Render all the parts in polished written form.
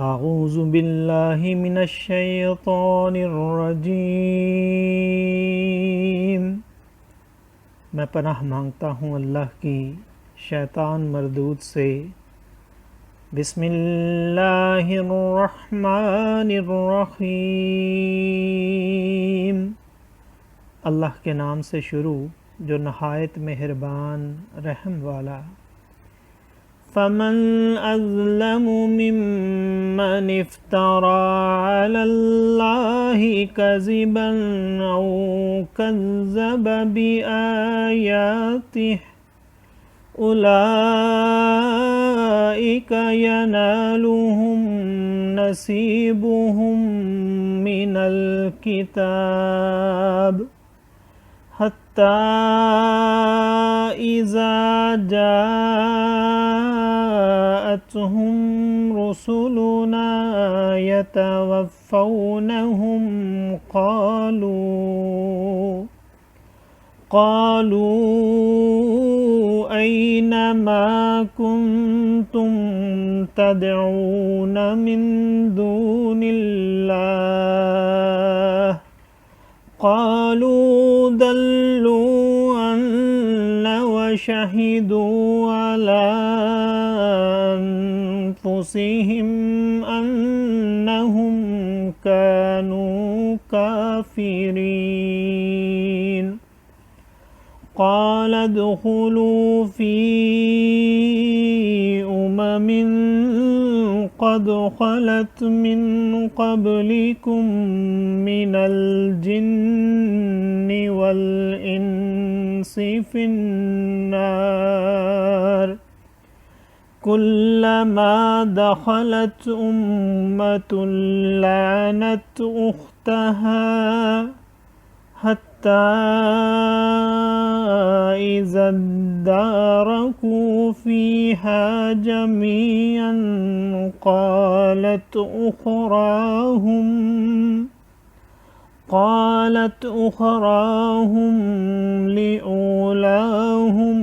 اعوذ باللہ من الشیطان الرجیم۔ میں پناہ مانگتا ہوں اللہ کی شیطان مردود سے۔ بسم اللہ الرحمن الرحیم۔ اللہ کے نام سے شروع جو نہایت مہربان رحم والا۔ فمن أظلم ممن افترى على الله كذبا أو كذب بآياته أولئك ينالهم نصيبهم من الكتاب حتى إذا جاءتهم رسلنا يتوفونهم قالوا أين ما كنتم تدعون من دون الله قالوا ضلوا عنا وشهدوا على أنفسهم أنهم كانوا كافرين قال ادخلوا في قد خلت من قبلكم من الجن والإنس في النار كلما دخلت أمة لعنت أختها حتى إذا اداركوا فيها جميعا قالت أخراهم لأولاهم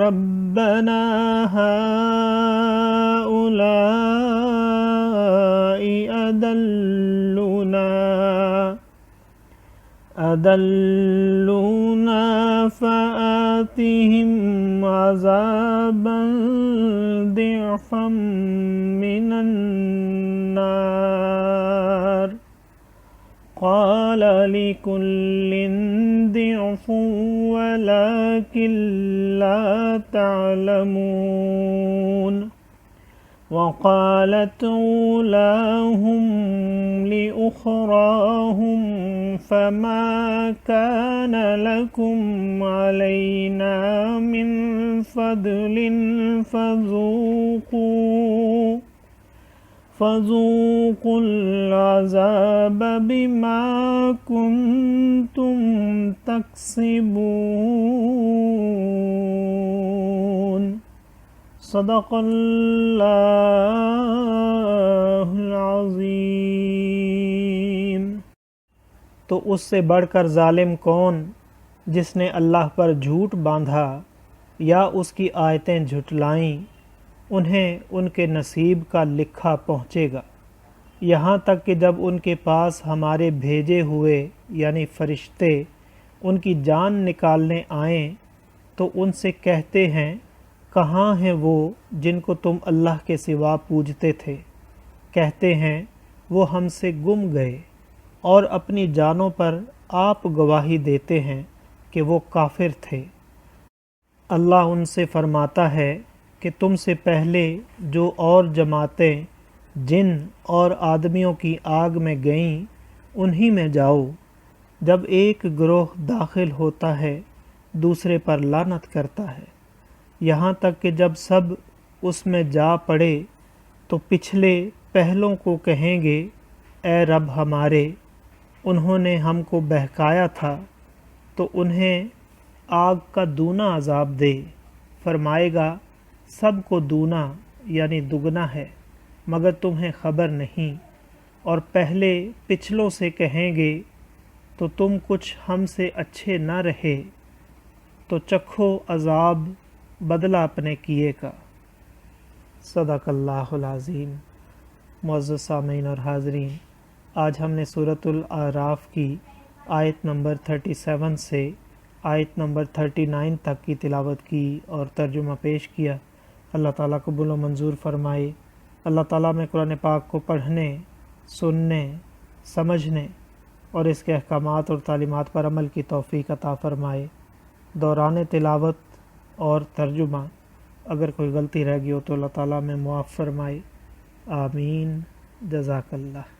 ربنا هؤلاء أضلونا فآتهم عذابا ضعفا من النار قال لكل ضعف ولكن لا تعلمون وقالت أولاهم لأخراهم فما كان لكم علينا من فضل فذوقوا العذاب بما كنتم تكسبون صدق اللہ العظیم۔ تو اس سے بڑھ کر ظالم کون جس نے اللہ پر جھوٹ باندھا یا اس کی آیتیں جھٹلائیں، انہیں ان کے نصیب کا لکھا پہنچے گا، یہاں تک کہ جب ان کے پاس ہمارے بھیجے ہوئے یعنی فرشتے ان کی جان نکالنے آئیں تو ان سے کہتے ہیں کہاں ہیں وہ جن کو تم اللہ کے سوا پوجتے تھے؟ کہتے ہیں وہ ہم سے گم گئے، اور اپنی جانوں پر آپ گواہی دیتے ہیں کہ وہ کافر تھے۔ اللہ ان سے فرماتا ہے کہ تم سے پہلے جو اور جماعتیں جن اور آدمیوں کی آگ میں گئیں انہی میں جاؤ۔ جب ایک گروہ داخل ہوتا ہے دوسرے پر لعنت کرتا ہے، یہاں تک کہ جب سب اس میں جا پڑے تو پچھلے پہلوں کو کہیں گے اے رب ہمارے، انہوں نے ہم کو بہکایا تھا تو انہیں آگ کا دونا عذاب دے۔ فرمائے گا سب کو دونا یعنی دگنا ہے، مگر تمہیں خبر نہیں۔ اور پہلے پچھلوں سے کہیں گے تو تم کچھ ہم سے اچھے نہ رہے، تو چکھو عذاب بدلہ اپنے کیے کا۔ صدق اللہ العظیم۔ معزز سامعین اور حاضرین، آج ہم نے سورۃ الاعراف کی آیت نمبر 37 سے آیت نمبر 39 تک کی تلاوت کی اور ترجمہ پیش کیا۔ اللہ تعالیٰ قبول و منظور فرمائے۔ اللہ تعالیٰ میں قرآن پاک کو پڑھنے، سننے، سمجھنے اور اس کے احکامات اور تعلیمات پر عمل کی توفیق عطا فرمائے۔ دوران تلاوت اور ترجمہ اگر کوئی غلطی رہ گئی ہو تو اللہ تعالیٰ میں معاف فرمائے۔ آمین۔ جزاک اللہ۔